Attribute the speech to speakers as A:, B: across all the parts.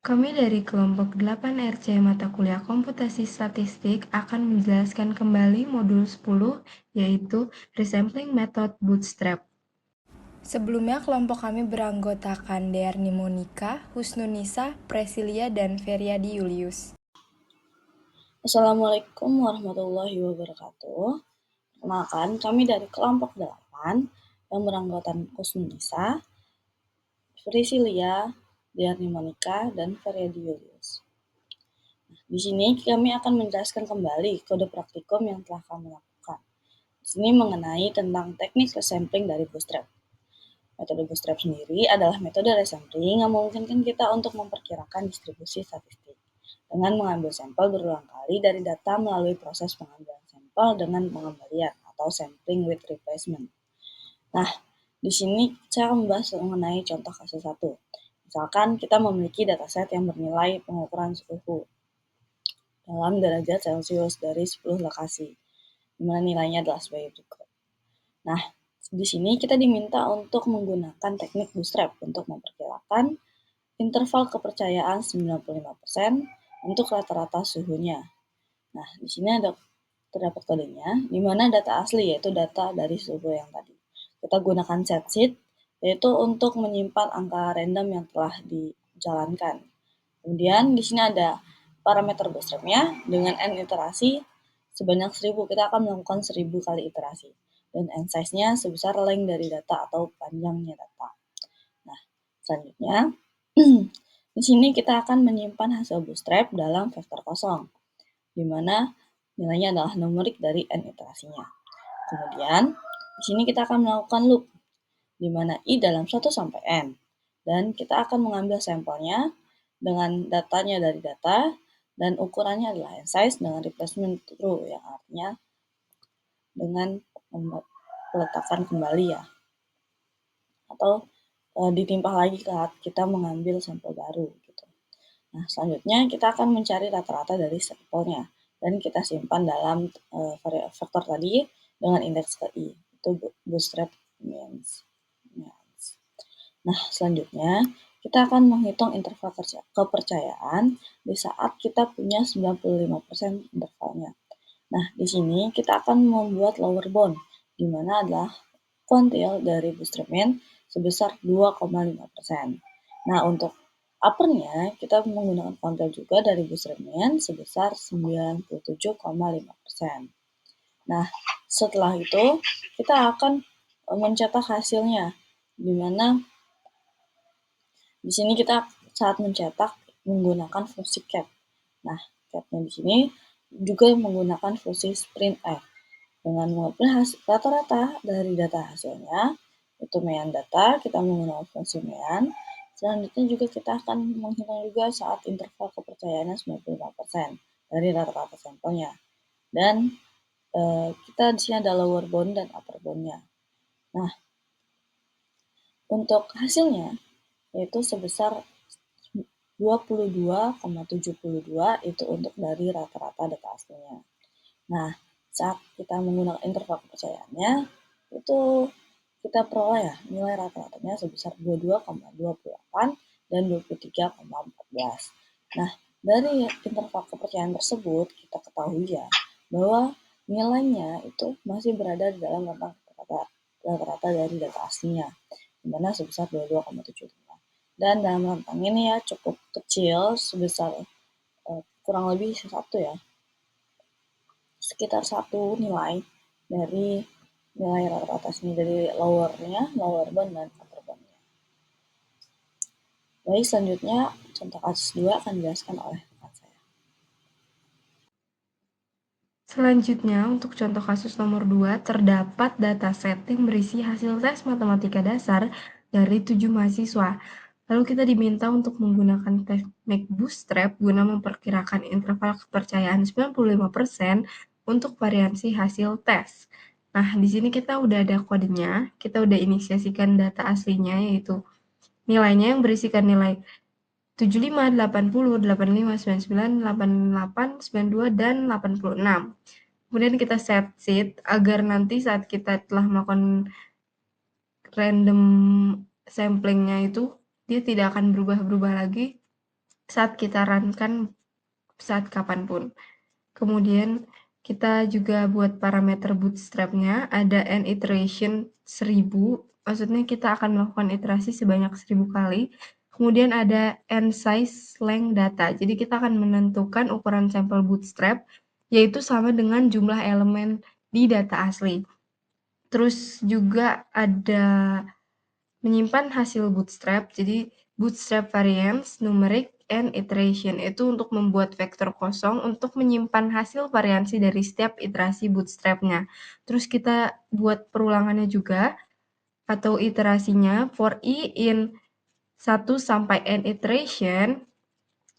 A: Kami dari kelompok 8RC mata kuliah komputasi statistik akan menjelaskan kembali modul 10, yaitu Resampling Method Bootstrap.
B: Sebelumnya kelompok kami beranggotakan Dearni Monica, Husnunisa, Presilia, dan Feriadi Julius.
C: Assalamualaikum warahmatullahi wabarakatuh. Perkenalkan, kami dari kelompok 8 yang beranggotakan Husnunisa, Presilia, Dearni Monica, dan Feriadi Julius. Di sini kami akan menjelaskan kembali kode praktikum yang telah kami lakukan. Di sini mengenai tentang teknik resampling dari Bootstrap. Metode Bootstrap sendiri adalah metode resampling yang memungkinkan kita untuk memperkirakan distribusi statistik dengan mengambil sampel berulang kali dari data melalui proses pengambilan sampel dengan pengembalian atau sampling with replacement. Nah, di sini saya akan membahas mengenai contoh kasus 1. Misalkan kita memiliki dataset yang bernilai pengukuran suhu dalam derajat Celcius dari 10 lokasi, di mana nilainya adalah sebagai berikut. Nah, di sini kita diminta untuk menggunakan teknik bootstrap untuk memperkirakan interval kepercayaan 95% untuk rata-rata suhunya. Nah, di sini terdapat kodenya, di mana data asli yaitu data dari suhu yang tadi. Kita gunakan set sheet, yaitu untuk menyimpan angka random yang telah dijalankan. Kemudian di sini ada parameter bootstrapnya dengan n iterasi sebanyak 1000. Kita akan melakukan 1000 kali iterasi. Dan n size-nya sebesar length dari data atau panjangnya data. Nah, selanjutnya di sini kita akan menyimpan hasil bootstrap dalam vektor kosong, di mana nilainya adalah numerik dari n iterasinya. Kemudian, di sini kita akan melakukan loop, di mana i dalam 1 sampai n. Dan kita akan mengambil sampelnya dengan datanya dari data, dan ukurannya adalah n size dengan replacement true, yang artinya dengan peletakan kembali ya. Atau ditimpah lagi saat kita mengambil sampel baru gitu. Nah, selanjutnya kita akan mencari rata-rata dari sampelnya dan kita simpan dalam vektor tadi dengan indeks ke i, itu bootstrap means. Nah, selanjutnya kita akan menghitung interval kepercayaan di saat kita punya 95% intervalnya. Nah, di sini kita akan membuat lower bound, di mana adalah kuantil dari bootstrap mean sebesar 2,5%. Nah, untuk uppernya kita menggunakan kuantil juga dari bootstrap mean sebesar 97,5%. Nah, setelah itu kita akan mencetak hasilnya, di mana di sini kita saat mencetak menggunakan fungsi cat. Nah, catnya di sini juga menggunakan fungsi printf dengan mengambil rata-rata dari data hasilnya, itu mean data, kita menggunakan fungsi mean. Selanjutnya juga kita akan menghitung juga saat interval kepercayaannya 95% dari rata-rata sampelnya. Dan kita di sini ada lower bound dan upper bound-nya. Nah, untuk hasilnya yaitu sebesar 22,72 itu untuk dari rata-rata data aslinya. Nah, saat kita menggunakan interval kepercayaannya, itu kita peroleh ya nilai rata-ratanya sebesar 22,28 dan 23,14. Nah, dari interval kepercayaan tersebut, kita ketahui ya bahwa nilainya itu masih berada di dalam rata-rata dari data aslinya, di mana sebesar 22,75. Dan dalam rentang ini ya cukup kecil, sebesar kurang lebih sekitar satu nilai dari nilai rata-rata sini, dari lower bound dan upper bound-nya. Baik, selanjutnya contoh kasus 2 akan dijelaskan oleh rekan saya.
A: Selanjutnya, untuk contoh kasus nomor 2, terdapat dataset yang berisi hasil tes matematika dasar dari 7 mahasiswa. Lalu kita diminta untuk menggunakan teknik bootstrap guna memperkirakan interval kepercayaan 95% untuk variansi hasil tes. Nah, di sini kita udah ada kodenya, kita udah inisiasikan data aslinya, yaitu nilainya yang berisikan nilai 75, 80, 85, 99, 88, 92, dan 86. Kemudian kita set sheet agar nanti saat kita telah melakukan random samplingnya itu, dia tidak akan berubah-berubah lagi saat kita runkan saat kapanpun. Kemudian kita juga buat parameter bootstrap-nya, ada n iteration 1000, maksudnya kita akan melakukan iterasi sebanyak 1000 kali. Kemudian ada n size length data, jadi kita akan menentukan ukuran sampel bootstrap, yaitu sama dengan jumlah elemen di data asli. Terus juga ada menyimpan hasil bootstrap, jadi bootstrap variance, numeric, and iteration itu untuk membuat vektor kosong untuk menyimpan hasil variansi dari setiap iterasi bootstrapnya. Terus kita buat perulangannya juga atau iterasinya for i in 1 sampai n iteration.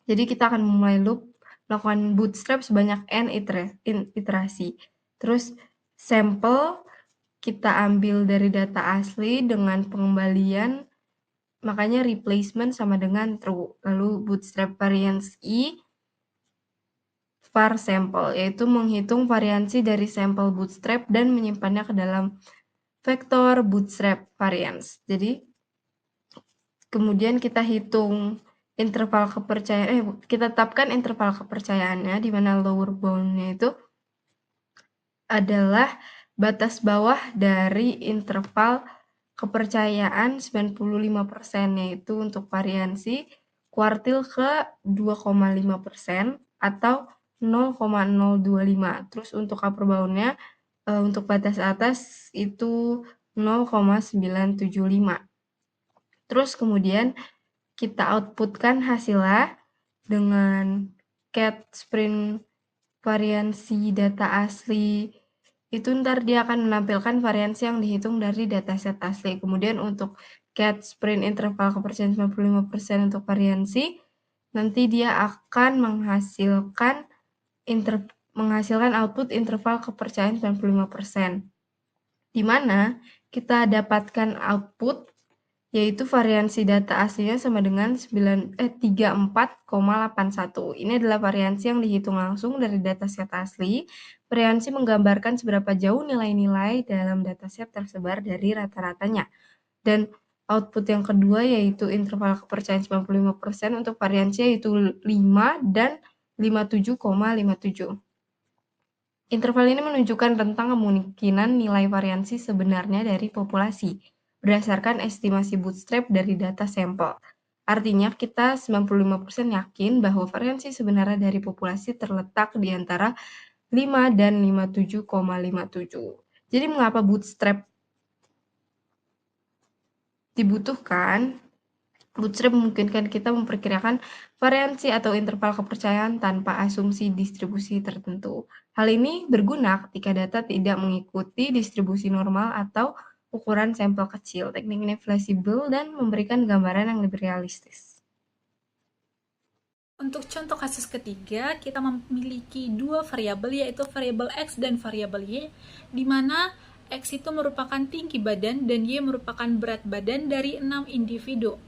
A: Jadi kita akan memulai loop melakukan bootstrap sebanyak n iterasi. Terus sampel kita ambil dari data asli dengan pengembalian, makanya replacement sama dengan true. Lalu bootstrap variance i var sampel, yaitu menghitung variansi dari sampel bootstrap dan menyimpannya ke dalam vektor bootstrap variance. Jadi kemudian kita hitung interval kepercayaan, kita tetapkan interval kepercayaannya, di mana lower bound-nya itu adalah batas bawah dari interval kepercayaan 95%, yaitu untuk variansi kuartil ke 2,5% atau 0,025. Terus untuk upper bound-nya, untuk batas atas itu 0,975. Terus kemudian kita outputkan hasilnya dengan cat sprint variansi data asli. Itu ntar dia akan menampilkan variansi yang dihitung dari dataset asli. Kemudian untuk cat sprint interval kepercayaan 95% untuk variansi, nanti dia akan menghasilkan output interval kepercayaan 95%. Di mana kita dapatkan output yaitu variansi data aslinya sama dengan 34,81. Ini adalah variansi yang dihitung langsung dari dataset asli. Variansi menggambarkan seberapa jauh nilai-nilai dalam dataset tersebar dari rata-ratanya. Dan output yang kedua yaitu interval kepercayaan 95% untuk variansi yaitu 5 dan 57,57. Interval ini menunjukkan rentang kemungkinan nilai variansi sebenarnya dari populasi berdasarkan estimasi bootstrap dari data sampel. Artinya kita 95% yakin bahwa variansi sebenarnya dari populasi terletak di antara 5 dan 57,57. Jadi mengapa bootstrap dibutuhkan? Bootstrap memungkinkan kita memperkirakan variansi atau interval kepercayaan tanpa asumsi distribusi tertentu. Hal ini berguna ketika data tidak mengikuti distribusi normal atau ukuran sampel kecil. Teknik ini fleksibel dan memberikan gambaran yang lebih realistis.
D: Untuk contoh kasus ketiga, kita memiliki dua variabel, yaitu variabel X dan variabel Y, di mana X itu merupakan tinggi badan dan Y merupakan berat badan dari 6 individu.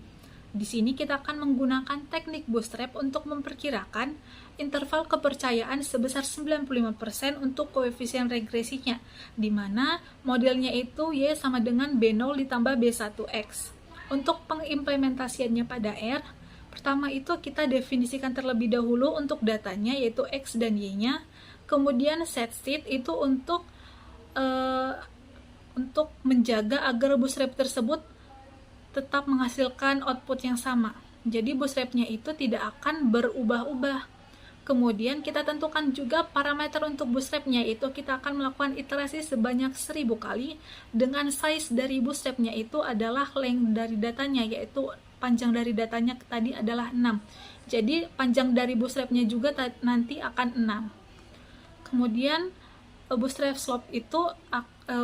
D: Di sini kita akan menggunakan teknik bootstrap untuk memperkirakan interval kepercayaan sebesar 95% untuk koefisien regresinya, di mana modelnya itu Y sama dengan B0 ditambah B1X. Untuk pengimplementasiannya pada R, pertama itu kita definisikan terlebih dahulu untuk datanya, yaitu X dan Y-nya. Kemudian set state itu untuk menjaga agar bootstrap tersebut tetap menghasilkan output yang sama. Jadi bootstrapnya itu tidak akan berubah-ubah. Kemudian kita tentukan juga parameter untuk bootstrapnya, yaitu kita akan melakukan iterasi sebanyak 1000 kali dengan size dari bootstrapnya itu adalah length dari datanya, yaitu panjang dari datanya tadi adalah 6. Jadi panjang dari bootstrapnya juga nanti akan 6. Kemudian bootstrap slope itu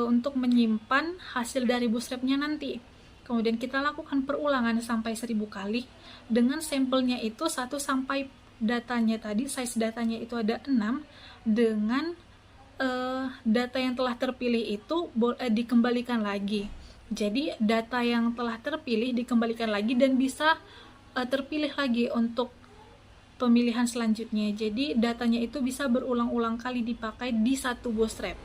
D: untuk menyimpan hasil dari bootstrapnya nanti. Kemudian kita lakukan perulangan sampai 1000 kali dengan sampelnya itu 1 sampai datanya tadi, size datanya itu ada 6, dengan data yang telah terpilih itu dikembalikan lagi. Jadi data yang telah terpilih dikembalikan lagi dan bisa terpilih lagi untuk pemilihan selanjutnya. Jadi datanya itu bisa berulang-ulang kali dipakai di satu bootstrap.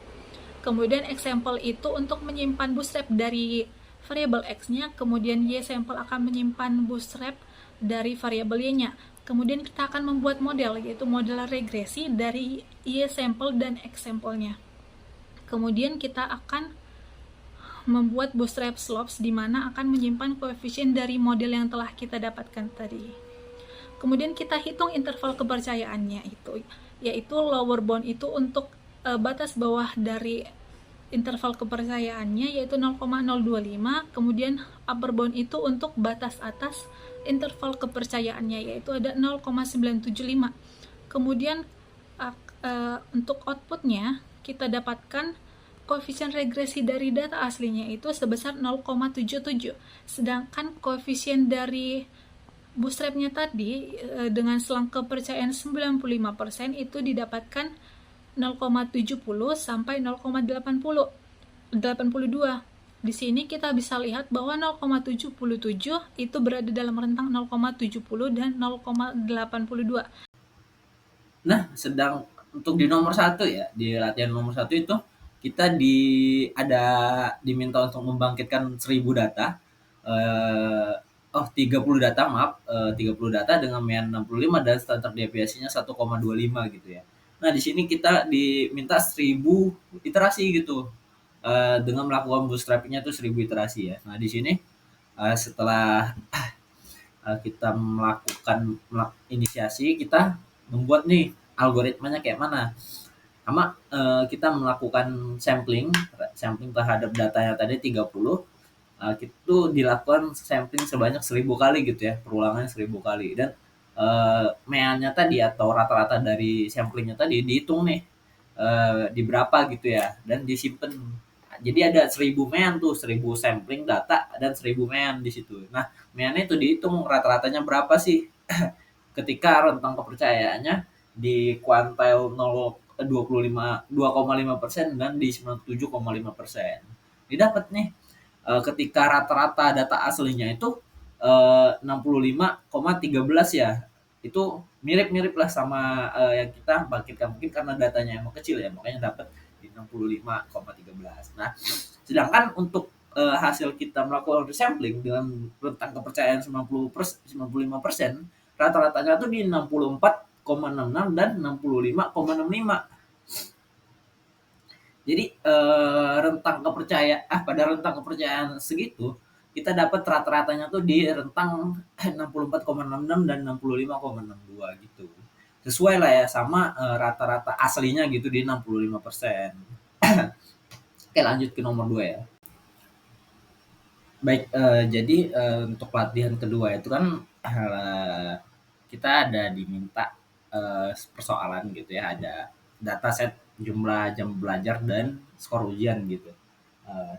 D: Kemudian example itu untuk menyimpan bootstrap dari variabel X-nya, kemudian Y sampel akan menyimpan bootstrap dari variabel Y-nya. Kemudian kita akan membuat model, yaitu model regresi dari Y sampel dan X sampelnya. Kemudian kita akan membuat bootstrap slopes di mana akan menyimpan koefisien dari model yang telah kita dapatkan tadi. Kemudian kita hitung interval kepercayaannya itu, yaitu lower bound itu untuk batas bawah dari interval kepercayaannya yaitu 0,025, kemudian upper bound itu untuk batas atas interval kepercayaannya yaitu ada 0,975. Kemudian untuk outputnya kita dapatkan koefisien regresi dari data aslinya itu sebesar 0,77, sedangkan koefisien dari bootstrapnya tadi dengan selang kepercayaan 95% itu didapatkan 0,70 sampai 0,82. Di sini kita bisa lihat bahwa 0,77 itu berada dalam rentang 0,70 dan 0,82.
E: Nah, sedang untuk di nomor 1 ya, di latihan nomor 1 itu kita diminta untuk membangkitkan 1000 data. 30 data, maaf, 30 data dengan mean 65 dan standar deviasinya 1,25 gitu ya. Nah, di sini kita diminta 1000 iterasi gitu. Dengan melakukan bootstrapping-nya tuh 1000 iterasi ya. Nah, di sini setelah kita melakukan inisiasi, kita membuat nih algoritmanya kayak mana. Sama kita melakukan sampling terhadap datanya tadi 30, itu dilakukan sampling sebanyak 1000 kali gitu ya, perulangannya 1000 kali. Dan meannya tadi atau rata-rata dari samplingnya tadi dihitung nih di berapa gitu ya, dan disimpan. Jadi ada 1000 mean tuh, 1000 sampling data dan 1000 mean di situ. Nah, meannya itu dihitung rata-ratanya berapa sih ketika rentang kepercayaannya di kuantil 2,5% dan di 97,5%. Didapat nih ketika rata-rata data aslinya itu 65,13 ya. Itu mirip-mirip lah sama yang kita bangkitkan, mungkin karena datanya emang kecil ya, makanya dapat di 65,13. Nah, sedangkan untuk hasil kita melakukan resampling dengan rentang kepercayaan 95%, rata-ratanya tuh di 64,66 dan 65,65. Jadi pada rentang kepercayaan segitu kita dapat rata-ratanya tuh di rentang 64,66 dan 65,62 gitu. Sesuai lah ya sama rata-rata aslinya gitu di 65%. Oke, lanjut ke nomor 2 ya. Baik, jadi untuk latihan kedua itu kan kita ada diminta persoalan gitu ya, ada dataset jumlah jam belajar dan skor ujian gitu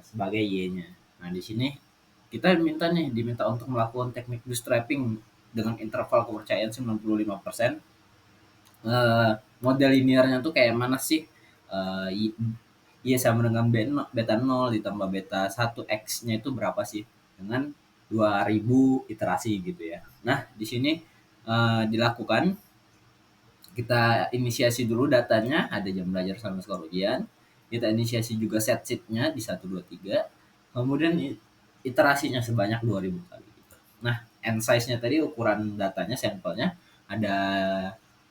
E: sebagai Y-nya. Nah, di sini kita diminta untuk melakukan teknik bootstrapping dengan interval kepercayaan 95%. Model linearnya tuh kayak mana sih? Y sama dengan beta 0 ditambah beta 1 X-nya itu berapa sih? Dengan 2000 iterasi gitu ya. Nah, di sini dilakukan, kita inisiasi dulu datanya, ada jam belajar sama skor ujian. Kita inisiasi juga set sheet-nya di 1, 2, 3. Kemudian iterasinya sebanyak 2000 kali gitu. Nah, n size-nya tadi ukuran datanya, sampelnya ada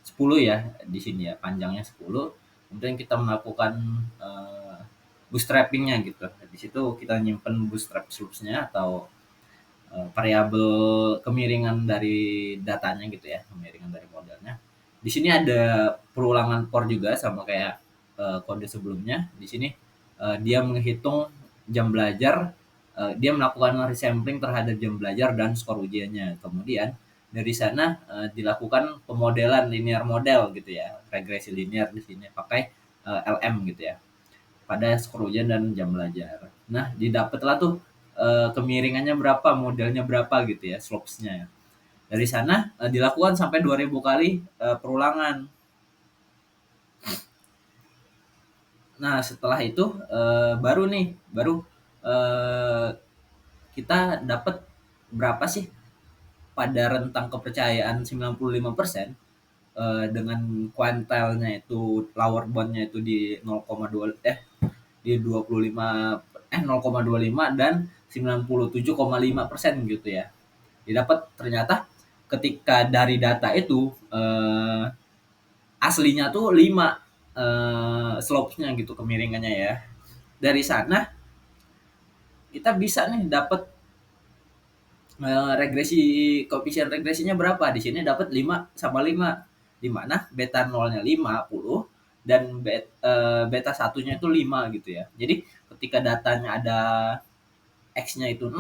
E: 10 ya di sini ya, panjangnya 10. Kemudian kita melakukan bootstrapping-nya gitu. Di situ kita nyimpen bootstrap slopes-nya atau variabel kemiringan dari datanya gitu ya, kemiringan dari modelnya. Di sini ada perulangan for juga sama kayak kode sebelumnya. Di sini dia menghitung jam belajar, dia melakukan resampling terhadap jam belajar dan skor ujiannya. Kemudian dari sana dilakukan pemodelan linear model gitu ya, regresi linear di sini pakai LM gitu ya, pada skor ujian dan jam belajar. Nah, didapatlah tuh kemiringannya berapa, modelnya berapa gitu ya, slopes-nya. Dari sana dilakukan sampai 2000 kali perulangan. Nah, setelah itu baru kita dapat berapa sih pada rentang kepercayaan 95% dengan kuantilnya itu, lower bound-nya itu di 0,25 dan 97,5% gitu ya. Didapat ternyata ketika dari data itu aslinya tuh 5 slope-nya gitu, kemiringannya ya. Dari sana kita bisa nih dapat regresi, koefisien regresinya berapa. Di sini dapat 5 sama 5, di mana beta nolnya 50 dan beta satunya itu 5 gitu ya. Jadi ketika datanya ada x-nya itu 6,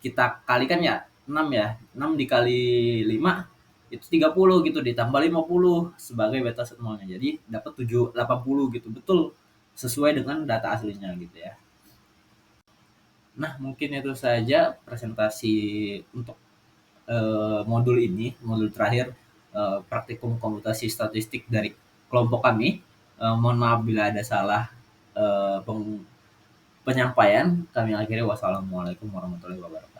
E: kita kalikan ya 6 ya. 6 dikali 5 itu 30 gitu, ditambah 50 sebagai beta nolnya. Jadi dapat 80 gitu. Betul sesuai dengan data aslinya gitu ya. Nah, mungkin itu saja presentasi untuk modul ini, modul terakhir praktikum komputasi statistik dari kelompok kami. Mohon maaf bila ada salah penyampaian. Kami akhiri, wassalamualaikum warahmatullahi wabarakatuh.